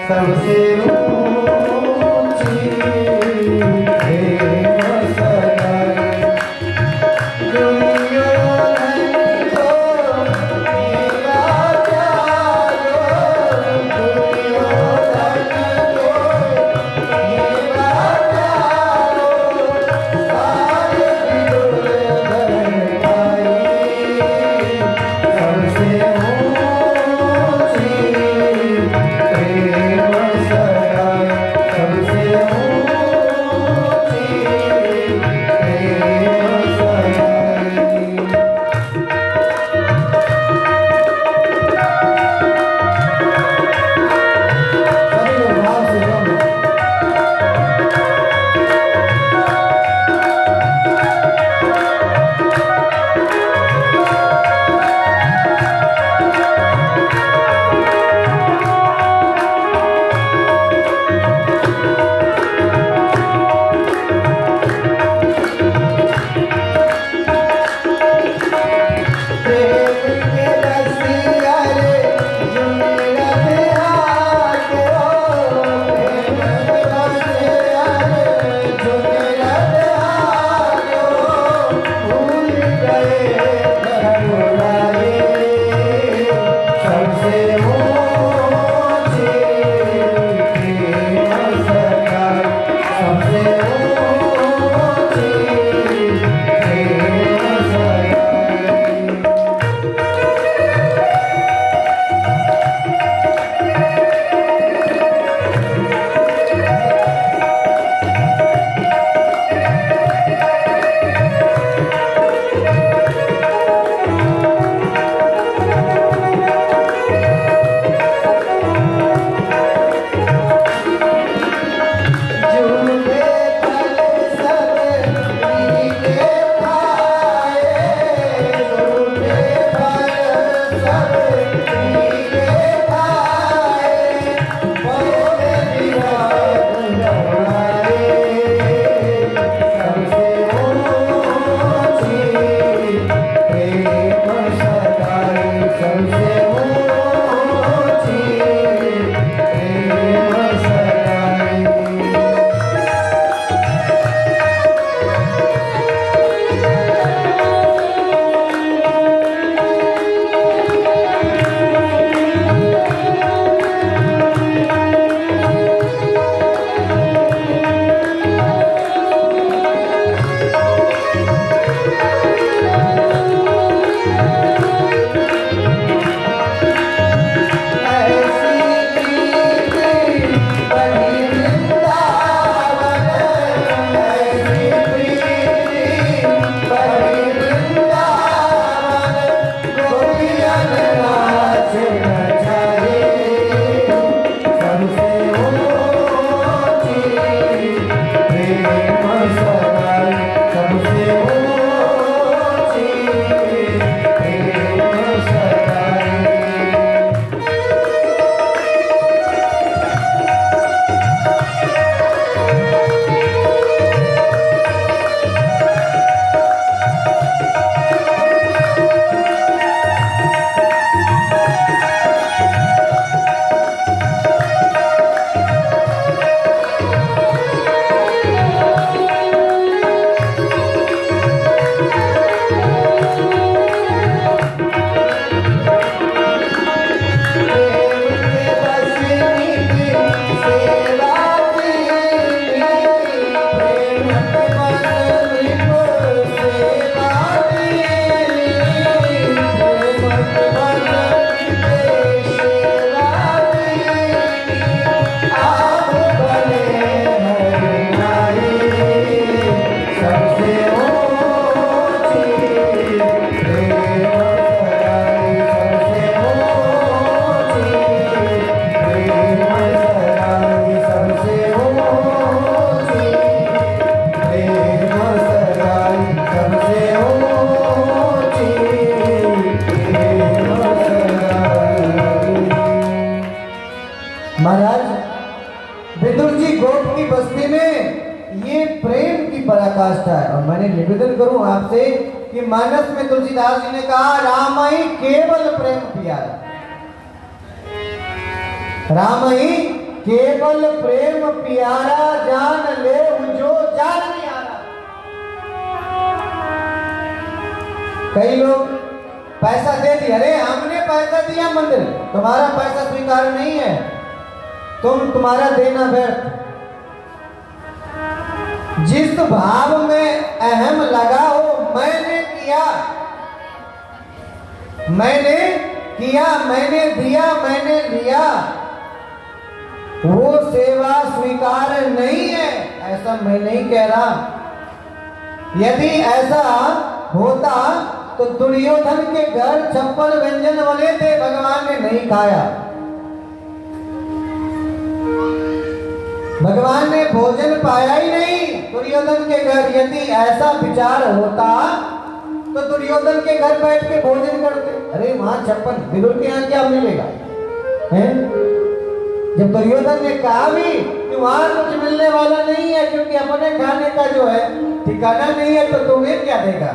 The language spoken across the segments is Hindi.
सबसे ऊंची प्रेम सगाई दुनिया नहीं तो मेरा प्यारो दुनिया नहीं तो मेरा प्यारो सारे बिगड़ गए सबसे ऊंची प्रेम सगाई सबसे ऊंची प्रेम सगाई सभी लोग भाव से गाओ प्रेम के रसिया रे जुमेरा पे आके ओ प्रेम के रसिया रे जुमेरा पे आके ओ भूल गए घरवाले सबसे ऊंची प्रेम सगाई सबसे ऊंची प्रेम सगाई झूले तले सब नीले पाए झूले पर सब नीले पाए बोले दीवार लौड़ाए सबसे ऊंची प्रेम सगाई सबसे ऊंची प्रेम सगाई ऐसी प्रीति बनी वृंदावन ऐसी प्रीति बनी वृंदावन गोपियन नाच नचाए सबसे ऊंची प्रेम सगाई सबसे ऊंची प्रेम सगाई प्रेम के बसनी की सेवा की प्रेम के बसनी को सेवा की प्रेम के बसनी के सेवा की आप बने हरिनाई सबसे ऊंची प्रेम सगाई सबसे ऊंची प्रेम सगाई सबसे ऊंची प्रेम सगाई सबसे ऊंची प्रेम सगाई महाराज विदुर जी गोप की बस्ती में ये प्रेम की पराकाष्ठा है और मैंने निवेदन करूं आपसे कि मानस में तुलसीदास जी ने कहा राम ही केवल प्रेम प्यारा राम ही केवल प्रेम प्यारा जान ले जो जान नहीं आ रहा। कई लोग पैसा दे दिया, अरे हमने पैसा दिया मंदिर, तुम्हारा पैसा स्वीकार नहीं है, तुम्हारा देना व्यर्थ। जिस भाव में अहम लगा हो, मैंने किया, मैंने दिया, मैंने लिया, वो सेवा स्वीकार नहीं है, ऐसा मैं नहीं कह रहा। यदि ऐसा होता तो दुर्योधन के घर 56 व्यंजन बने थे, भगवान ने नहीं खाया। भगवान ने भोजन पाया ही नहीं दुर्योधन के घर। यदि ऐसा विचार होता तो दुर्योधन के घर बैठ के भोजन करते। अरे वहां 56, विदुर के यहाँ क्या मिलेगा है? जब दुर्योधन ने कहा भी कि वहां कुछ मिलने वाला नहीं है, क्योंकि अपने खाने का जो है ठिकाना नहीं है, तो तुम्हें क्या देगा?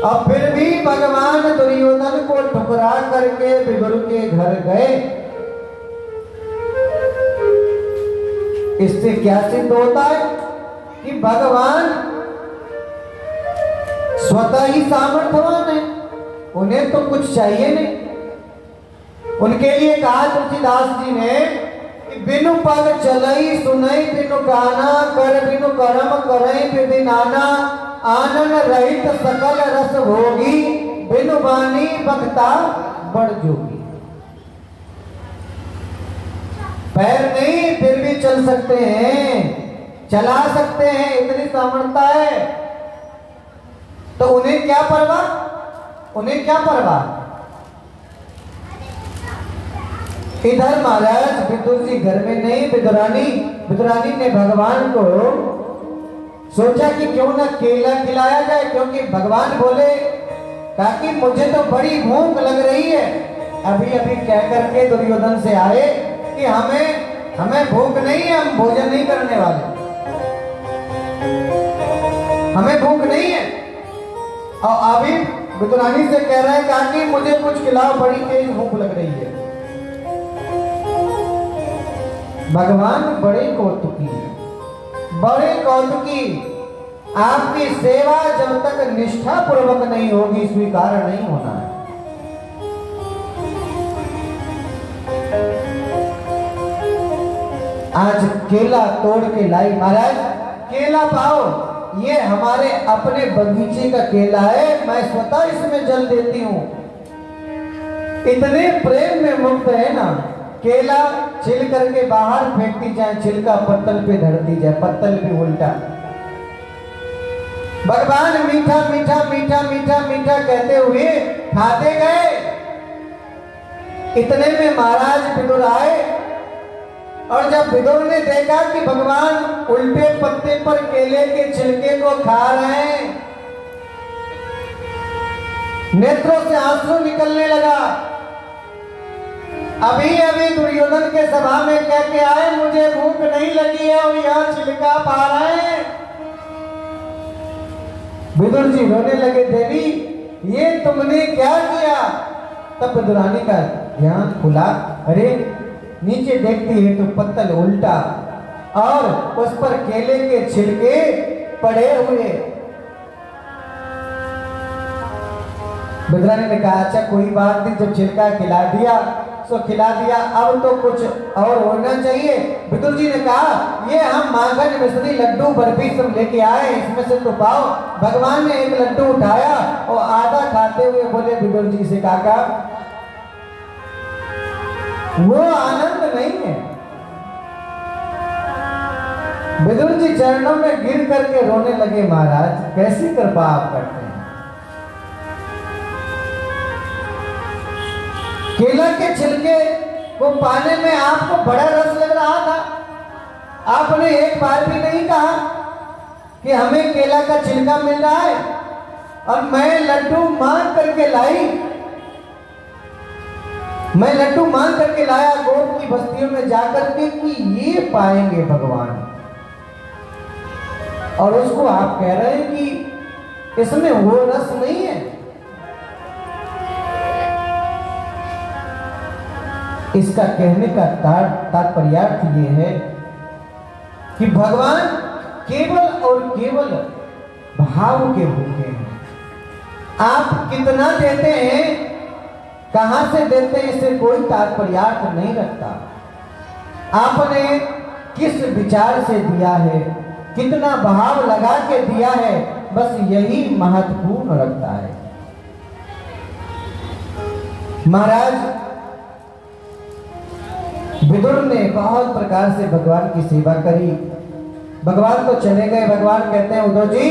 और फिर भी भगवान दुर्योधन को ठुकरा करके विदुर के घर गए। इससे क्या सिद्ध होता है कि भगवान स्वतः ही सामर्थ्यवान है, उन्हें तो कुछ चाहिए नहीं। उनके लिए कहा तुलसीदास जी ने कि बिनु पग चलई सुनई बिनु गाना, कर बिनु कर्म करई विधि नाना, आनन रहित सकल रस भोगी, बिनु बानी बक्ता बड़ जोगी। पैर नहीं फिर भी चल सकते हैं, चला सकते हैं, इतनी सामर्थ्य है, तो उन्हें क्या परवाह? उन्हें क्या परवाह? इधर महाराज विदुर जी घर में नहीं, विदुरानी ने भगवान को सोचा कि क्यों ना केला खिलाया जाए, क्योंकि भगवान बोले ताकि मुझे तो बड़ी भूख लग रही है। अभी अभी कह करके दुर्योधन से आए कि हमें भूख नहीं है, हम भोजन नहीं करने वाले, हमें भूख नहीं है। और अभी विदुरानी से कह रहा है कि मुझे कुछ खिलाओ, बड़ी तेज भूख लग रही है। भगवान बड़े कौतुकी, बड़े कौतुकी। आपकी सेवा जब तक निष्ठा पूर्वक नहीं होगी, स्वीकार नहीं होना है। आज केला तोड़ के लाई, महाराज केला पाओ, ये हमारे अपने बगीचे का केला है, मैं स्वतः इसमें जल देती हूँ। इतने प्रेम में मुक्त है ना, केला छिल करके बाहर फेंकती जाए, छिलका पत्तल पे धरती जाए, पत्तल भी उल्टा। भगवान मीठा मीठा मीठा मीठा मीठा कहते हुए खाते गए। इतने में महाराज विदुर आए, और जब विदुर ने देखा कि भगवान उल्टे पत्ते पर केले के छिलके को खा रहे हैं, नेत्रों से आंसू निकलने लगा। अभी अभी दुर्योधन के सभा में कह के आए मुझे भूख नहीं लगी है, और यहाँ छिलका पा रहे हैं। विदुर जी रोने लगे, देवी ये तुमने क्या किया? तब विदुरानी का ध्यान खुला, अरे नीचे देखती है तो पत्तल उल्टा, और उस पर केले के छिलके पड़े हुए। विदुरानी ने कहा अच्छा कोई बात नहीं, जब छिलका खिला दिया तो खिला दिया, अब तो कुछ और होना चाहिए। विदुर जी ने कहा ये हम माखन मिश्री लड्डू बर्फी सब लेके आए, इसमें से तो पाओ। भगवान ने एक लड्डू उठाया और आधा खाते हुए बोले विदुर जी से, काका वो आनंद नहीं है। विदुर जी चरणों में गिर करके रोने लगे, महाराज कैसी कृपा आप करते हैं। केला के छिलके को पाने में आपको बड़ा रस लग रहा था, आपने एक बार भी नहीं कहा कि हमें केला का छिलका मिल रहा है, और मैं लड्डू मांग करके लाई, मैं लड्डू मांग करके लाया गोप की बस्तियों में जाकर के कि ये पाएंगे भगवान, और उसको आप कह रहे हैं कि इसमें वो रस नहीं है। इसका कहने का तात्पर्यार्थ ये है कि भगवान केवल और केवल भाव के भूखे हैं। आप कितना देते हैं, कहां से देते हैं, इससे कोई तात्पर्यार्थ नहीं रखता। आपने किस विचार से दिया है, कितना भाव लगा के दिया है, बस यही महत्वपूर्ण रखता है। महाराज विदुर ने बहुत प्रकार से भगवान की सेवा करी। भगवान तो चले गए। भगवान कहते हैं उद्धव जी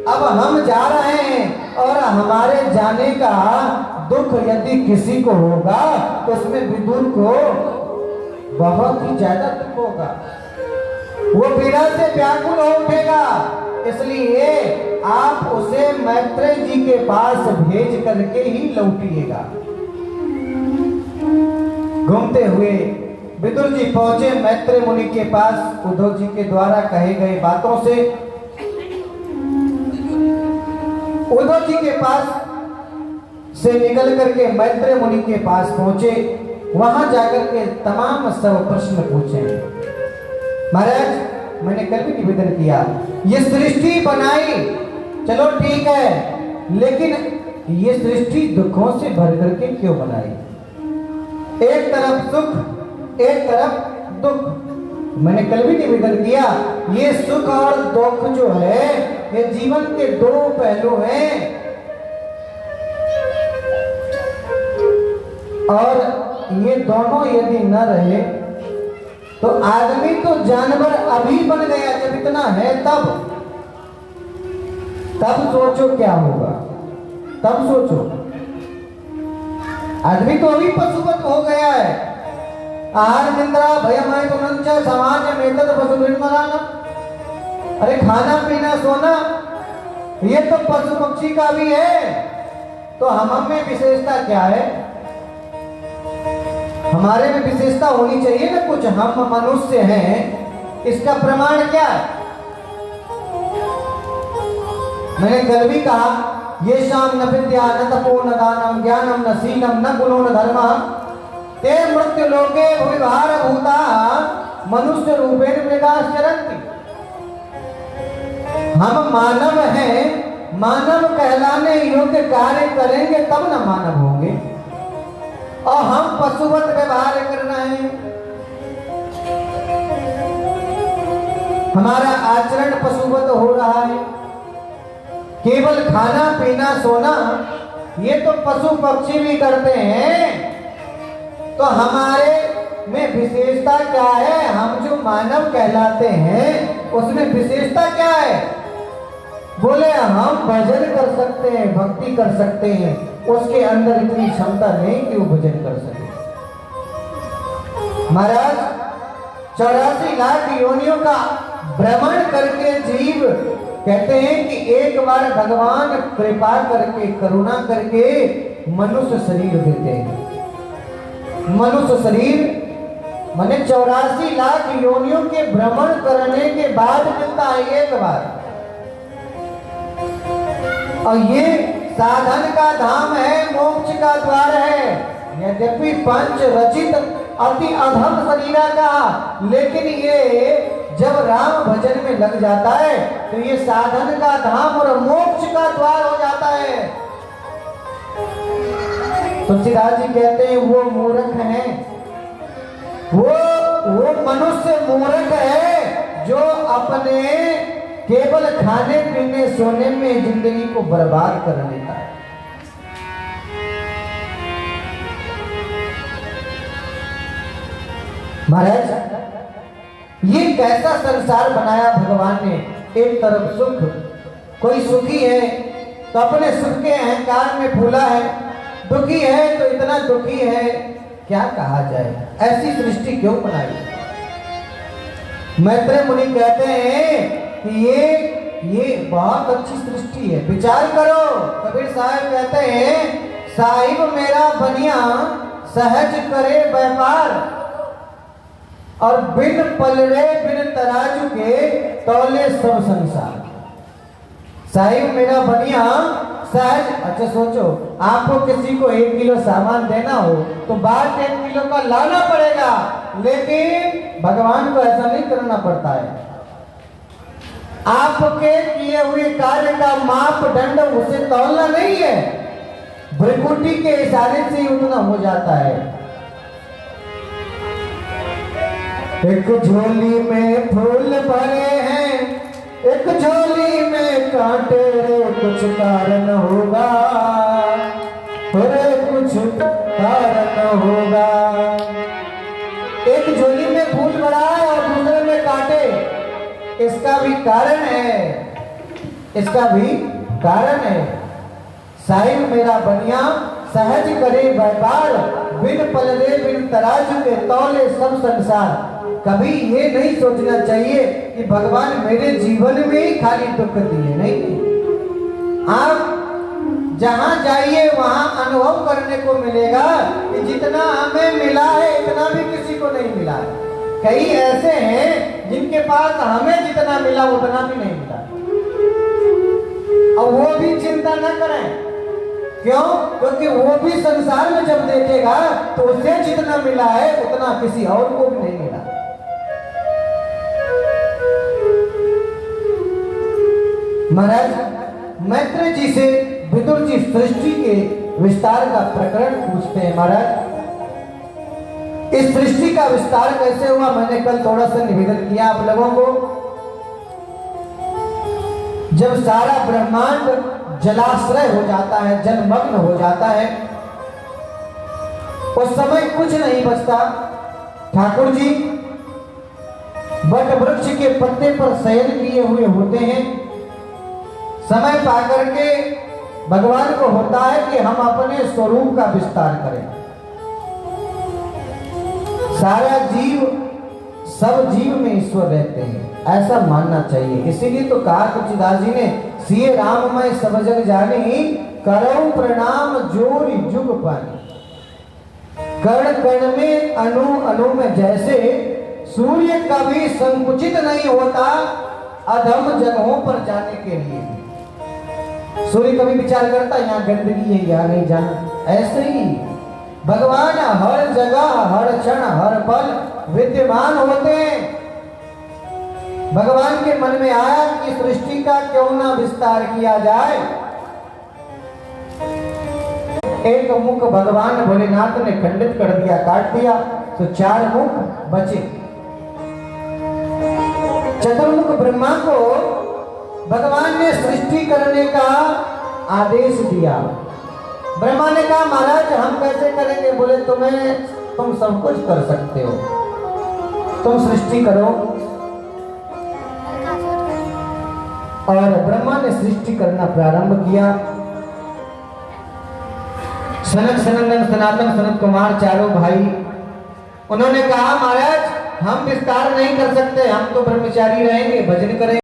अब हम जा रहे हैं और हमारे जाने का दुख यदि किसी को होगा तो उसमें विदुर को बहुत ही ज्यादा दुख होगा, वो पीड़ा से व्याकुल हो उठेगा। इसलिए आप उसे मैत्रेय जी के पास भेज करके ही लौटिएगा। घूमते हुए विदुर जी पहुंचे मैत्रेय मुनि के पास। उद्धव जी के द्वारा कहे गए बातों से उद्धव जी के पास से निकल करके मैत्रेय मुनि के पास पहुंचे। वहां जाकर के तमाम सब प्रश्न पूछे। महाराज मैंने कल भी निवेदन किया, ये सृष्टि बनाई चलो ठीक है, लेकिन ये सृष्टि दुखों से भर करके क्यों बनाई? एक तरफ सुख एक तरफ दुख। मैंने कल भी निवेदन किया, ये सुख और दुख जो है ये जीवन के दो पहलू हैं। और ये दोनों यदि न रहे तो आदमी तो जानवर अभी बन गया। जब इतना है तब सोचो क्या होगा, तब सोचो। आदमी तो अभी पशुवत हो गया है। आहार निंद्रा भयमय तुनंच समाज में तद पशु। अरे खाना पीना सोना ये तो पशु पक्षी का भी है, तो हम में विशेषता क्या है? हमारे में विशेषता होनी चाहिए ना कुछ। हम मनुष्य हैं, इसका प्रमाण क्या है? मैंने कल भी कहा, ये शाम न विद्या न तपो न दानम ज्ञानम न शीलम न गुणो न धर्म ते मृत्यु लोके भूविभार भूता मनुष्य रूपेण मृगाश्चरन्ति। हम मानव हैं, मानव कहलाने योग्य कार्य करेंगे तब न मानव होंगे, और हम पशुवत व्यवहार कर रहे हैं। हमारा आचरण पशुवत हो रहा है। केवल खाना पीना सोना ये तो पशु पक्षी भी करते हैं, तो हमारे में विशेषता क्या है? हम जो मानव कहलाते हैं उसमें विशेषता क्या है? बोले हम भजन कर सकते हैं, भक्ति कर सकते हैं, उसके अंदर इतनी क्षमता नहीं कि वो भजन कर सके। महाराज 84 लाख योनियों का भ्रमण करके जीव कहते हैं कि एक बार भगवान कृपा करके करुणा करके मनुष्य शरीर देते हैं। मनुष्य शरीर माने 84 लाख योनियों के भ्रमण करने के बाद मिलता है एक बार। और ये साधन का धाम है, मोक्ष का द्वार है। यद्यपि पंच रचित अति अधम शरीरा का, लेकिन ये जब राम भजन में लग जाता है तो ये साधन का धाम और मोक्ष का द्वार हो जाता है। तुलसीदास जी कहते हैं वो मूर्ख है, वो मनुष्य मूर्ख है जो अपने केवल खाने पीने सोने में जिंदगी को बर्बाद कर लेता है। महाराज ये कैसा संसार बनाया भगवान ने? एक तरफ सुख, कोई सुखी है तो अपने सुख के अहंकार में फूला है, दुखी है तो इतना दुखी है, क्या कहा जाए? ऐसी सृष्टि क्यों बनाई? मैत्रेय मुनि कहते हैं कि ये बहुत अच्छी सृष्टि है, विचार करो। कबीर साहब कहते हैं साहिब मेरा बनिया सहज करे व्यापार, और बिन पलड़े बिन तराजू के तौले सब संसार। साहिब मेरा बनिया सहज। अच्छा सोचो, आपको किसी को 1 किलो सामान देना हो तो बात 1 किलो का लाना पड़ेगा, लेकिन भगवान को ऐसा नहीं करना पड़ता है। आपके किए हुए कार्य का मापदंड उसे तौलना नहीं है, भ्रिकुटी के इशारे से ही उतना हो जाता है। एक झोली में फूल भरे हैं, एक झोली में कांटे, रे कुछ कारण होगा, रे कुछ कारण होगा। एक झोली में फूल भरा है और दूसरे में कांटे, इसका भी कारण है, इसका भी कारण है। साहिब मेरा बनिया सहज करे व्यापार, बिन पलरे बिन तराजू के तौले सब संसार। कभी ये नहीं सोचना चाहिए कि भगवान मेरे जीवन में ही खाली दुख दिए, नहीं। आप जहां जाइए वहां अनुभव करने को मिलेगा कि जितना हमें मिला है इतना भी किसी को नहीं मिला है। कई ऐसे हैं जिनके पास हमें जितना मिला उतना भी नहीं मिला, और वो भी चिंता न करें। क्यों? क्योंकि वो भी संसार में जब देखेगा तो उसे जितना मिला है उतना किसी और को भी नहीं मिला। महाराज मैत्रेय जी से विदुर जी सृष्टि के विस्तार का प्रकरण पूछते हैं। महाराज इस सृष्टि का विस्तार कैसे हुआ, मैंने कल थोड़ा सा निवेदन किया आप लोगों को। जब सारा ब्रह्मांड जलाश्रय हो जाता है, जलमग्न हो जाता है, उस समय कुछ नहीं बचता। ठाकुर जी वट वृक्ष के पत्ते पर शयन किए हुए होते हैं। समय पाकर के भगवान को होता है कि हम अपने स्वरूप का विस्तार करें। सारा जीव, सब जीव में ईश्वर रहते हैं, ऐसा मानना चाहिए। इसीलिए तो कहा तुलसीदास जी ने, सिए राम मैं सब जग जानी, करऊं प्रणाम जोर जुग पानी। कण कण में अणु अणु में जैसे सूर्य कभी संकुचित नहीं होता अधम जगहों पर जाने के लिए। सूर्य कभी विचार करता यहाँ गंदगी है, यहाँ नहीं जाना। ऐसे ही भगवान हर जगह हर क्षण हर पल विद्यमान होते हैं। भगवान के मन में आया कि सृष्टि का क्यों ना विस्तार किया जाए। एक मुख भगवान भोलेनाथ ने खंडित कर दिया, काट दिया, तो 4 मुख बचे। चतुर्मुख ब्रह्मा को भगवान ने सृष्टि करने का आदेश दिया। ब्रह्मा ने कहा महाराज हम कैसे करेंगे? बोले तुम सब कुछ कर सकते हो, तुम सृष्टि करो। और ब्रह्मा ने सृष्टि करना प्रारंभ किया। सनक सनंदन सनातन सनत कुमार चारों भाई, उन्होंने कहा महाराज हम विस्तार नहीं कर सकते, हम तो ब्रह्मचारी रहेंगे, भजन करेंगे।